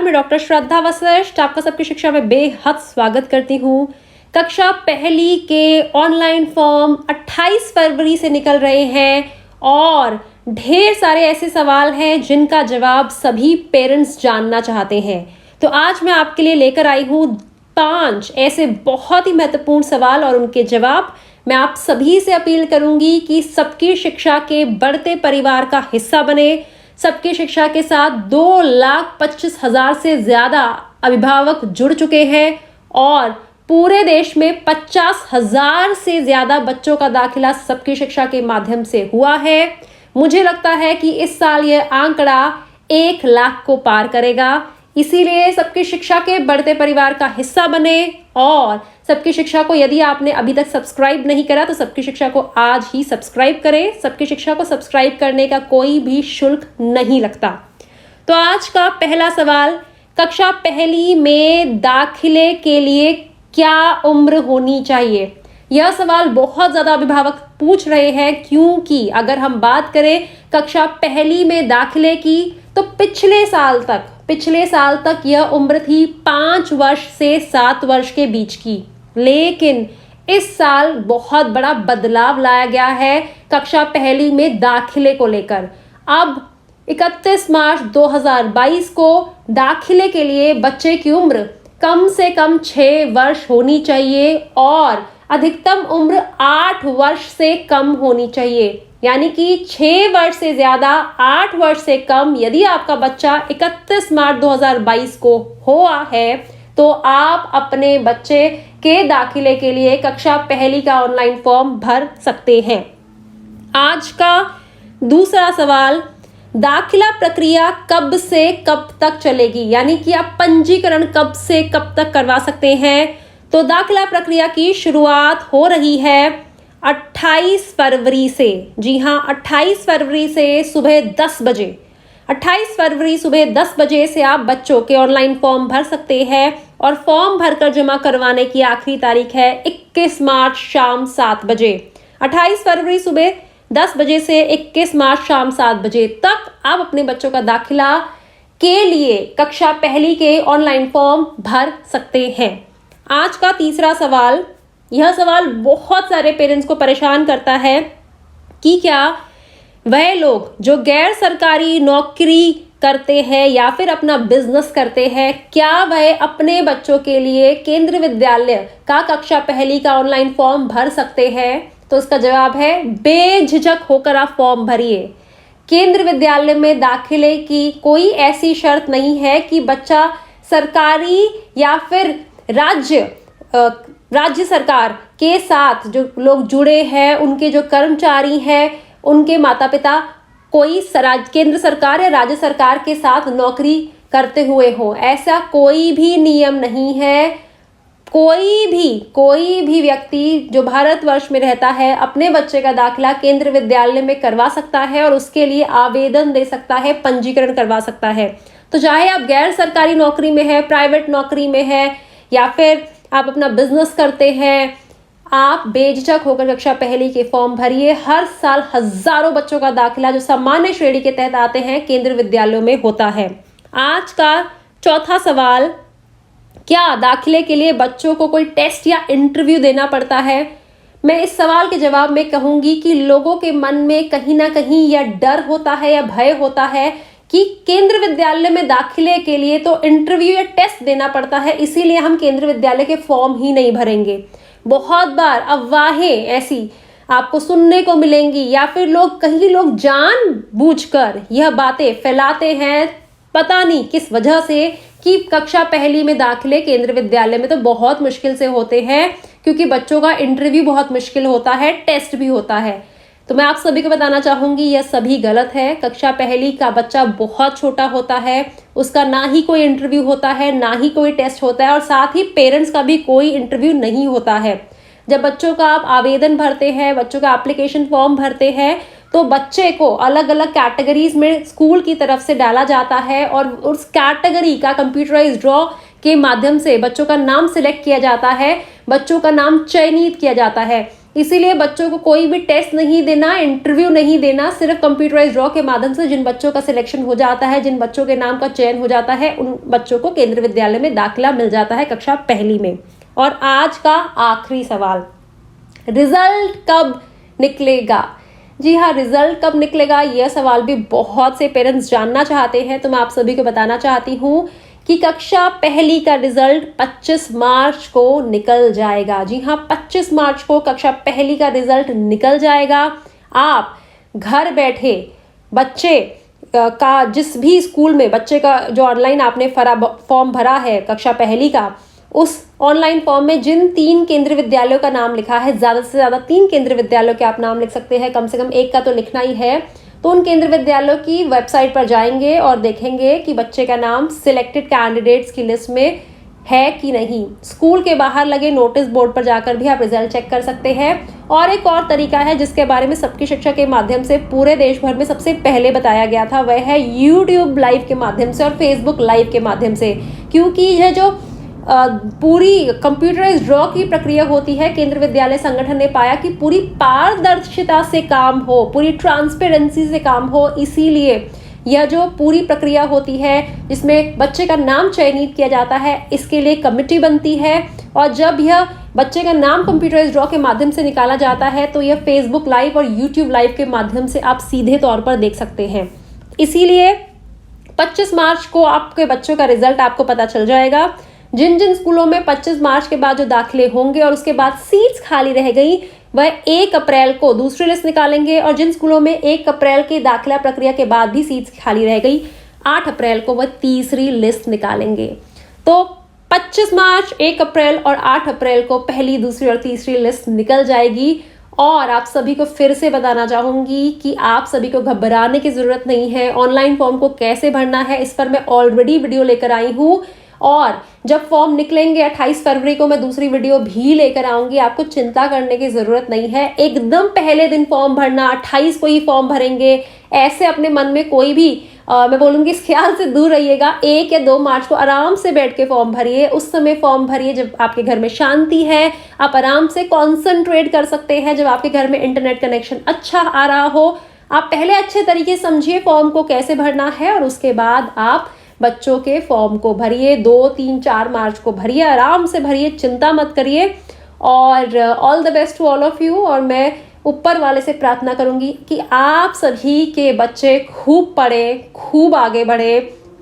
मैं डॉक्टर श्रद्धा वशिष्ठ आपका सबकी शिक्षा में बेहद स्वागत करती हूँ। कक्षा पहली के ऑनलाइन फॉर्म 28 फरवरी से निकल रहे हैं और ढेर सारे ऐसे सवाल हैं जिनका जवाब सभी पेरेंट्स जानना चाहते हैं। तो आज मैं आपके लिए लेकर आई हूँ 5 ऐसे बहुत ही महत्वपूर्ण सवाल और उनके जवाब। मैं आप सभी से अपील करूंगी कि सबकी शिक्षा के बढ़ते परिवार का हिस्सा बने। सबकी शिक्षा के साथ 2,25,000 से ज़्यादा अभिभावक जुड़ चुके हैं और पूरे देश में 50,000 से ज़्यादा बच्चों का दाखिला सबकी शिक्षा के माध्यम से हुआ है। मुझे लगता है कि इस साल यह आंकड़ा 1 लाख को पार करेगा। इसीलिए सबकी शिक्षा के बढ़ते परिवार का हिस्सा बने और सबकी शिक्षा को यदि आपने अभी तक सब्सक्राइब नहीं करा तो सबकी शिक्षा को आज ही सब्सक्राइब करें। सबकी शिक्षा को सब्सक्राइब करने का कोई भी शुल्क नहीं लगता। तो आज का पहला सवाल, कक्षा पहली में दाखिले के लिए क्या उम्र होनी चाहिए? यह सवाल बहुत ज़्यादा अभिभावक पूछ रहे हैं क्योंकि अगर हम बात करें कक्षा पहली में दाखिले की तो पिछले साल तक यह उम्र थी 5 वर्ष से 7 वर्ष के बीच की। लेकिन इस साल बहुत बड़ा बदलाव लाया गया है कक्षा पहली में दाखिले को लेकर। अब 31 मार्च 2022 को दाखिले के लिए बच्चे की उम्र कम से कम 6 वर्ष होनी चाहिए और अधिकतम उम्र 8 वर्ष से कम होनी चाहिए। यानी कि 6 वर्ष से ज़्यादा 8 वर्ष से कम यदि आपका बच्चा 31 मार्च 2022 को हुआ है तो आप अपने बच्चे के दाखिले के लिए कक्षा पहली का ऑनलाइन फॉर्म भर सकते हैं। आज का दूसरा सवाल, दाखिला प्रक्रिया कब से कब तक चलेगी? यानी कि आप पंजीकरण कब से कब तक करवा सकते हैं? तो दाखिला प्रक्रिया की शुरुआत हो रही है 28 फरवरी से। जी हाँ, 28 फरवरी से सुबह 10 बजे 28 फरवरी सुबह 10 बजे से आप बच्चों के ऑनलाइन फॉर्म भर सकते हैं और फॉर्म भरकर जमा करवाने की आखिरी तारीख है 21 मार्च शाम 7 बजे। 28 फरवरी सुबह 10 बजे से 21 मार्च शाम 7 बजे तक आप अपने बच्चों का दाखिला के लिए कक्षा पहली के ऑनलाइन फॉर्म भर सकते हैं। आज का तीसरा सवाल, यह सवाल बहुत सारे पेरेंट्स को परेशान करता है कि क्या वह लोग जो गैर सरकारी नौकरी करते हैं या फिर अपना बिजनेस करते हैं, क्या वह अपने बच्चों के लिए केंद्रीय विद्यालय का कक्षा पहली का ऑनलाइन फॉर्म भर सकते हैं? तो इसका जवाब है बेझिझक होकर आप फॉर्म भरिए। केंद्रीय विद्यालय में दाखिले की कोई ऐसी शर्त नहीं है कि बच्चा सरकारी या फिर राज्य सरकार के साथ जो लोग जुड़े हैं, उनके जो कर्मचारी हैं, उनके माता पिता कोई केंद्र सरकार या राज्य सरकार के साथ नौकरी करते हुए हो। ऐसा कोई भी नियम नहीं है। कोई भी व्यक्ति जो भारतवर्ष में रहता है अपने बच्चे का दाखिला केंद्र विद्यालय में करवा सकता है और उसके लिए आवेदन दे सकता है, पंजीकरण करवा सकता है। तो चाहे आप गैर सरकारी नौकरी में है, प्राइवेट नौकरी में है या फिर आप अपना बिजनेस करते हैं, आप बेझिझक होकर कक्षा पहली के फॉर्म भरिए। हर साल हजारों बच्चों का दाखिला जो सामान्य श्रेणी के तहत आते हैं केंद्रीय विद्यालयों में होता है। आज का चौथा सवाल, क्या दाखिले के लिए बच्चों को कोई टेस्ट या इंटरव्यू देना पड़ता है? मैं इस सवाल के जवाब में कहूंगी कि लोगों के मन में कहीं ना कहीं यह डर होता है या भय होता है कि केंद्र विद्यालय में दाखिले के लिए तो इंटरव्यू या टेस्ट देना पड़ता है, इसीलिए हम केंद्र विद्यालय के फॉर्म ही नहीं भरेंगे। बहुत बार अफवाहें ऐसी आपको सुनने को मिलेंगी या फिर कई लोग जानबूझकर यह बातें फैलाते हैं, पता नहीं किस वजह से, कि कक्षा पहली में दाखिले केंद्र विद्यालय में तो बहुत मुश्किल से होते हैं क्योंकि बच्चों का इंटरव्यू बहुत मुश्किल होता है, टेस्ट भी होता है। तो मैं आप सभी को बताना चाहूंगी यह सभी गलत है। कक्षा पहली का बच्चा बहुत छोटा होता है, उसका ना ही कोई इंटरव्यू होता है, ना ही कोई टेस्ट होता है और साथ ही पेरेंट्स का भी कोई इंटरव्यू नहीं होता है। जब बच्चों का आप आवेदन भरते हैं, बच्चों का एप्लीकेशन फॉर्म भरते हैं तो बच्चे को अलग अलग कैटेगरीज में स्कूल की तरफ से डाला जाता है और उस कैटेगरी का कंप्यूटराइज्ड ड्रॉ के माध्यम से बच्चों का नाम सिलेक्ट किया जाता है, बच्चों का नाम चयनित किया जाता है। इसीलिए बच्चों को कोई भी टेस्ट नहीं देना, इंटरव्यू नहीं देना, सिर्फ कंप्यूटराइज ड्रॉ के माध्यम से जिन बच्चों का सिलेक्शन हो जाता है, जिन बच्चों के नाम का चयन हो जाता है, उन बच्चों को केंद्रीय विद्यालय में दाखिला मिल जाता है कक्षा पहली में। और आज का आखिरी सवाल, रिजल्ट कब निकलेगा? जी हाँ, रिजल्ट कब निकलेगा, यह सवाल भी बहुत से पेरेंट्स जानना चाहते हैं। तो मैं आप सभी को बताना चाहती हूँ कि कक्षा पहली का रिजल्ट 25 मार्च को निकल जाएगा। जी हाँ, 25 मार्च को कक्षा पहली का रिजल्ट निकल जाएगा। आप घर बैठे बच्चे का जिस भी स्कूल में बच्चे का जो ऑनलाइन आपने फॉर्म भरा है कक्षा पहली का, उस ऑनलाइन फॉर्म में जिन 3 केंद्रीय विद्यालयों का नाम लिखा है, ज़्यादा से ज़्यादा 3 केंद्रीय विद्यालयों के आप नाम लिख सकते हैं, कम से कम एक का तो लिखना ही है। तो उन केंद्रीय विद्यालयों की वेबसाइट पर जाएंगे और देखेंगे कि बच्चे का नाम सिलेक्टेड कैंडिडेट्स की लिस्ट में है कि नहीं। स्कूल के बाहर लगे नोटिस बोर्ड पर जाकर भी आप रिजल्ट चेक कर सकते हैं। और एक और तरीका है जिसके बारे में सबकी शिक्षा के माध्यम से पूरे देश भर में सबसे पहले बताया गया था, वह है यूट्यूब लाइव के माध्यम से और फेसबुक लाइव के माध्यम से। क्योंकि यह जो पूरी कंप्यूटराइज ड्रॉ की प्रक्रिया होती है, केंद्रीय विद्यालय संगठन ने पाया कि पूरी पारदर्शिता से काम हो, पूरी ट्रांसपेरेंसी से काम हो, इसीलिए यह जो पूरी प्रक्रिया होती है जिसमें बच्चे का नाम चयनित किया जाता है, इसके लिए कमेटी बनती है। और जब यह बच्चे का नाम कंप्यूटराइज ड्रॉ के माध्यम से निकाला जाता है तो यह फेसबुक लाइव और यूट्यूब लाइव के माध्यम से आप सीधे तौर पर देख सकते हैं। इसीलिए 25 मार्च को आपके बच्चों का रिजल्ट आपको पता चल जाएगा। जिन जिन स्कूलों में 25 मार्च के बाद जो दाखिले होंगे और उसके बाद सीट्स खाली रह गई, वह 1 अप्रैल को दूसरी लिस्ट निकालेंगे। और जिन स्कूलों में 1 अप्रैल की दाखिला प्रक्रिया के बाद भी सीट्स खाली रह गई, 8 अप्रैल को वह तीसरी लिस्ट निकालेंगे। तो 25 मार्च, 1 अप्रैल और 8 अप्रैल को पहली, दूसरी और तीसरी लिस्ट निकल जाएगी। और आप सभी को फिर से बताना चाहूंगी कि आप सभी को घबराने की जरूरत नहीं है। ऑनलाइन फॉर्म को कैसे भरना है इस पर मैं ऑलरेडी वीडियो लेकर आई हूँ, और जब फॉर्म निकलेंगे 28 फरवरी को मैं दूसरी वीडियो भी लेकर आऊंगी। आपको चिंता करने की जरूरत नहीं है। एकदम पहले दिन फॉर्म भरना, 28 को ही फॉर्म भरेंगे, ऐसे अपने मन में कोई भी मैं बोलूंगी इस ख्याल से दूर रहिएगा। 1 या 2 मार्च को आराम से बैठ के फॉर्म भरिए। उस समय फॉर्म भरिए जब आपके घर में शांति है, आप आराम से कॉन्सेंट्रेट कर सकते हैं, जब आपके घर में इंटरनेट कनेक्शन अच्छा आ रहा हो। आप पहले अच्छे तरीके समझिए फॉर्म को कैसे भरना है, और उसके बाद आप बच्चों के फॉर्म को भरिए। 2, 3, 4 मार्च को भरिए, आराम से भरिए, चिंता मत करिए। और all the best to all of you. और मैं ऊपर वाले से प्रार्थना करूंगी कि आप सभी के बच्चे खूब पढ़े, खूब आगे बढ़े,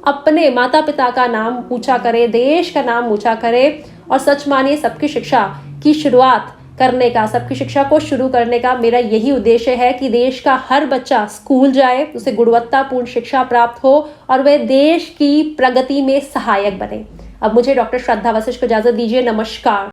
अपने माता पिता का नाम ऊंचा करे, देश का नाम ऊंचा करे। और सच मानिए, सबकी शिक्षा की शुरुआत करने का, सबकी शिक्षा को शुरू करने का मेरा यही उद्देश्य है कि देश का हर बच्चा स्कूल जाए, उसे गुणवत्तापूर्ण शिक्षा प्राप्त हो और वह देश की प्रगति में सहायक बने। अब मुझे डॉक्टर श्रद्धा वशिष्ठ को इजाजत दीजिए। नमस्कार।